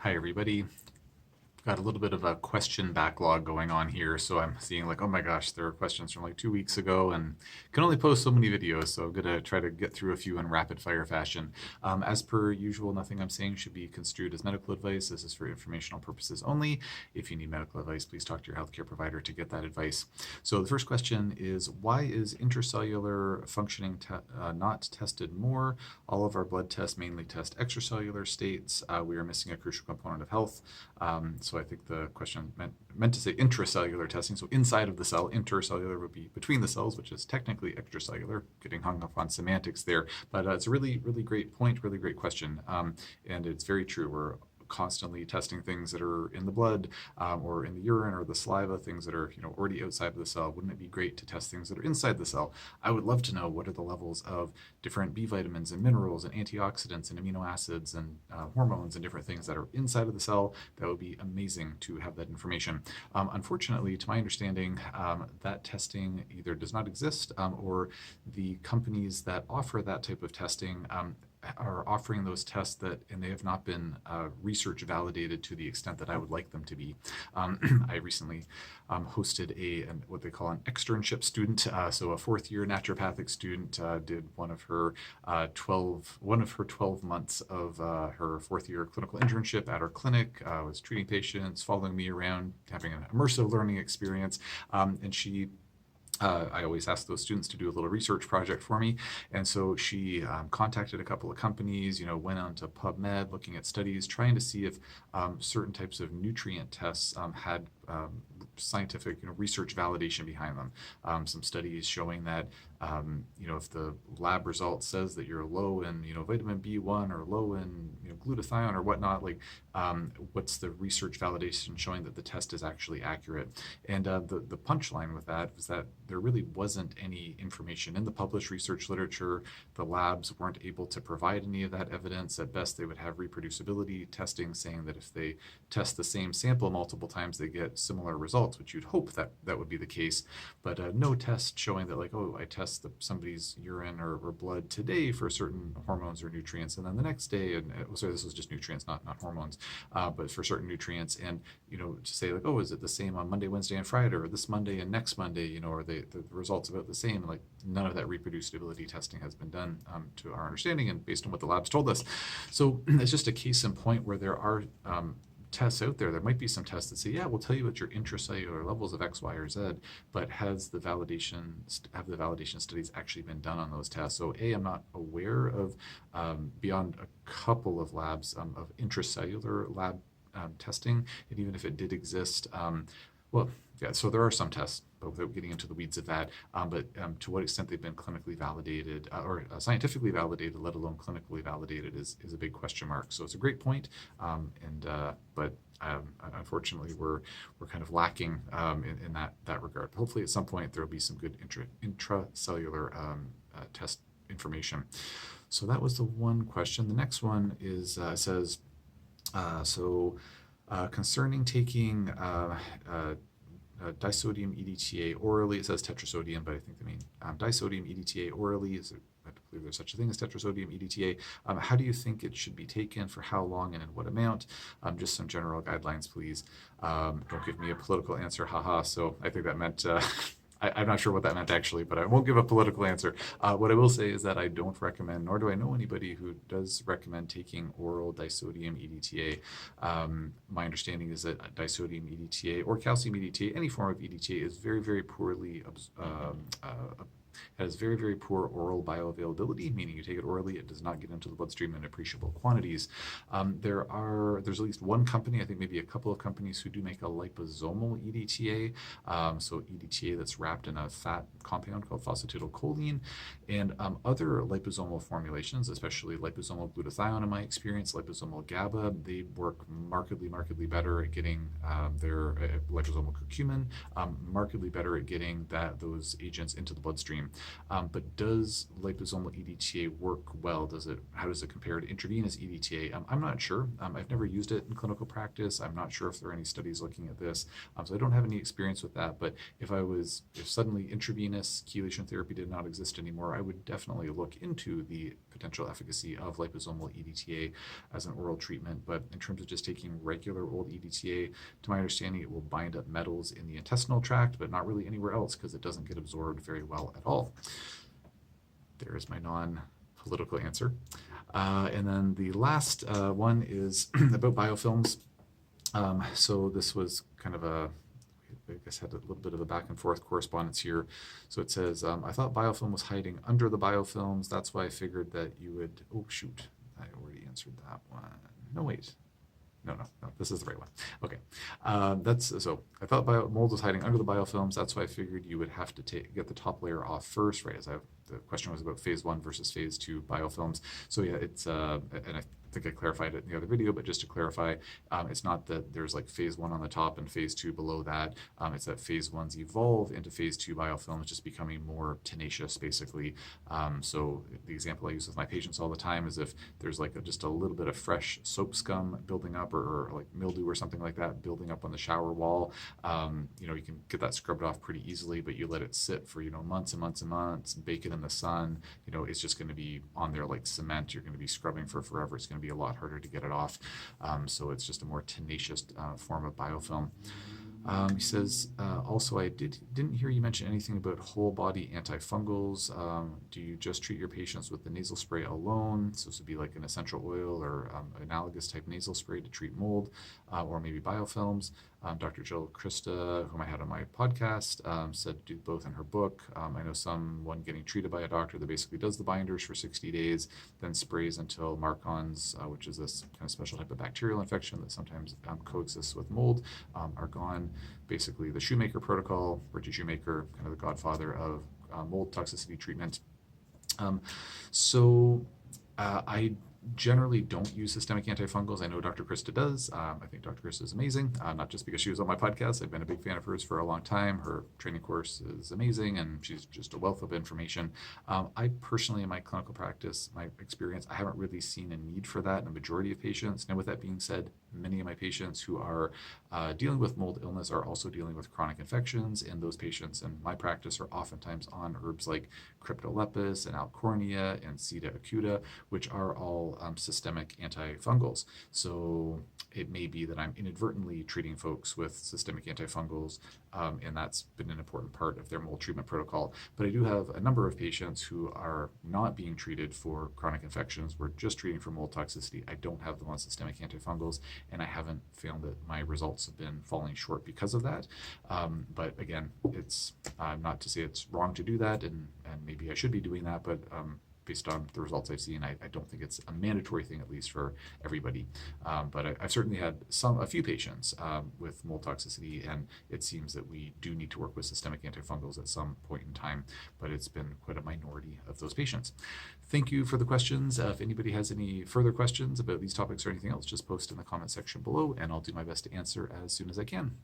Hi, everybody. Got a little bit of a question backlog going on here, so I'm seeing like, oh my gosh, there are questions from like 2 weeks ago, and can only post so many videos, so I'm gonna try to get through a few in rapid fire fashion. As per usual, nothing I'm saying should be construed as medical advice. This is for informational purposes only. If you need medical advice, please talk to your healthcare provider to get that advice. So the first question is, why is intracellular functioning not tested more? All of our blood tests mainly test extracellular states. We are missing a crucial component of health. So I think the question meant to say intracellular testing. So inside of the cell, intercellular would be between the cells, which is technically extracellular, getting hung up on semantics there. But it's a really, really great point, really great question. And it's very true. We're constantly testing things that are in the blood or in the urine or the saliva, things that are already outside of the cell. Wouldn't it be great to test things that are inside the cell? I would love to know what are the levels of different B vitamins and minerals and antioxidants and amino acids and hormones and different things that are inside of the cell. That would be amazing to have that information. Unfortunately, to my understanding, that testing either does not exist or the companies that offer that type of testing are offering those tests and they have not been research validated to the extent that I would like them to be. I recently hosted what they call an externship student. So a fourth year naturopathic student did one of her 12 months of her fourth year clinical internship at our clinic, was treating patients, following me around, having an immersive learning experience. And I always ask those students to do a little research project for me. And so she contacted a couple of companies, went on to PubMed, looking at studies, trying to see if certain types of nutrient tests had scientific research validation behind them. Some studies showing that if the lab result says that you're low in vitamin B1 or low in glutathione or whatnot, like what's the research validation showing that the test is actually accurate? And the punchline with that was that there really wasn't any information in the published research literature. The labs weren't able to provide any of that evidence. At best, they would have reproducibility testing saying that if they test the same sample multiple times, they get similar results, which you'd hope that that would be the case. But no test showing that like, oh, I test somebody's urine or blood today for certain hormones or nutrients, and then the next day, and sorry, this was just nutrients, not hormones, but for certain nutrients, and to say like, oh, is it the same on Monday, Wednesday, and Friday, or this Monday and next Monday, or the results about the same? Like none of that reproducibility testing has been done to our understanding and based on what the labs told us. So it's just a case in point where there are tests out there. There might be some tests that say, yeah, we'll tell you what your intracellular levels of X, Y, or Z, but have the validation studies actually been done on those tests? So I'm not aware of, beyond a couple of labs, of intracellular lab testing, and even if it did exist, well, yeah, so there are some tests, but without getting into the weeds of that, but to what extent they've been clinically validated or scientifically validated, let alone clinically validated, is a big question mark. So it's a great point, but unfortunately, we're kind of lacking in that regard. Hopefully, at some point, there will be some good intracellular test information. So that was the one question. The next one is says, concerning taking disodium EDTA orally. It says tetrasodium, but I think they mean disodium EDTA orally. I believe there's such a thing as tetrasodium EDTA. How do you think it should be taken, for how long, and in what amount? Just some general guidelines, please. Don't give me a political answer, haha. So I think that meant I'm not sure what that meant actually, but I won't give a political answer. What I will say is that I don't recommend, nor do I know anybody who does recommend taking oral disodium EDTA. My understanding is that disodium EDTA or calcium EDTA, any form of EDTA, is very, very poorly has very, very poor oral bioavailability, meaning you take it orally, it does not get into the bloodstream in appreciable quantities. There's at least one company, I think maybe a couple of companies, who do make a liposomal EDTA, so EDTA that's wrapped in a fat compound called phosphatidylcholine, and other liposomal formulations, especially liposomal glutathione in my experience, liposomal GABA, they work markedly better at getting their liposomal curcumin, markedly better at getting those agents into the bloodstream. But does liposomal EDTA work well? How does it compare to intravenous EDTA? I'm not sure. I've never used it in clinical practice. I'm not sure if there are any studies looking at this. So I don't have any experience with that. But if suddenly intravenous chelation therapy did not exist anymore, I would definitely look into the potential efficacy of liposomal EDTA as an oral treatment. But in terms of just taking regular old EDTA, to my understanding, it will bind up metals in the intestinal tract, but not really anywhere else because it doesn't get absorbed very well at all. There's my non-political answer. And then the last one is about biofilms. So this was kind of I guess had a little bit of a back and forth correspondence here. So it says, I thought biofilm was hiding under the biofilms. That's why I figured that you would, oh shoot, I already answered that one. No, wait. No, this is the right one. Okay, so I thought mold was hiding under the biofilms. That's why I figured you would have to get the top layer off first, right? The question was about phase 1 versus phase 2 biofilms. So yeah, it's and I think I clarified it in the other video, but just to clarify, it's not that there's like phase 1 on the top and phase 2 below that. It's that phase 1s evolve into phase 2 biofilms, just becoming more tenacious, basically. So the example I use with my patients all the time is if there's like just a little bit of fresh soap scum building up, or like mildew or something like that building up on the shower wall, you can get that scrubbed off pretty easily, but you let it sit for months and months and months, and bake it in the sun, it's just going to be on there like cement. You're going to be scrubbing for forever. It's going to be a lot harder to get it off. So it's just a more tenacious form of biofilm. He says, also, I didn't hear you mention anything about whole body antifungals. Do you just treat your patients with the nasal spray alone? So this would be like an essential oil or analogous type nasal spray to treat mold, or maybe biofilms. Dr. Jill Krista, whom I had on my podcast, said do both in her book. I know someone getting treated by a doctor that basically does the binders for 60 days, then sprays until Marcons, which is this kind of special type of bacterial infection that sometimes coexists with mold, are gone. Basically, the Shoemaker protocol, Richard Shoemaker, kind of the godfather of mold toxicity treatment. I generally don't use systemic antifungals. I know Dr. Krista does. I think Dr. Krista is amazing, not just because she was on my podcast. I've been a big fan of hers for a long time. Her training course is amazing, and she's just a wealth of information. I personally, in my clinical practice, my experience, I haven't really seen a need for that in a majority of patients. Now, with that being said, many of my patients who are dealing with mold illness are also dealing with chronic infections, and those patients in my practice are oftentimes on herbs like Cryptolepis and Alcornia and Sida acuta, which are all systemic antifungals. So it may be that I'm inadvertently treating folks with systemic antifungals, and that's been an important part of their mold treatment protocol. But I do have a number of patients who are not being treated for chronic infections. We're just treating for mold toxicity. I don't have them on systemic antifungals, and I haven't found that my results have been falling short because of that. But again, it's not to say it's wrong to do that, and maybe I should be doing that, but based on the results I've seen, I don't think it's a mandatory thing, at least for everybody. But I've certainly had a few patients with mold toxicity, and it seems that we do need to work with systemic antifungals at some point in time, but it's been quite a minority of those patients. Thank you for the questions. If anybody has any further questions about these topics or anything else, just post in the comment section below, and I'll do my best to answer as soon as I can.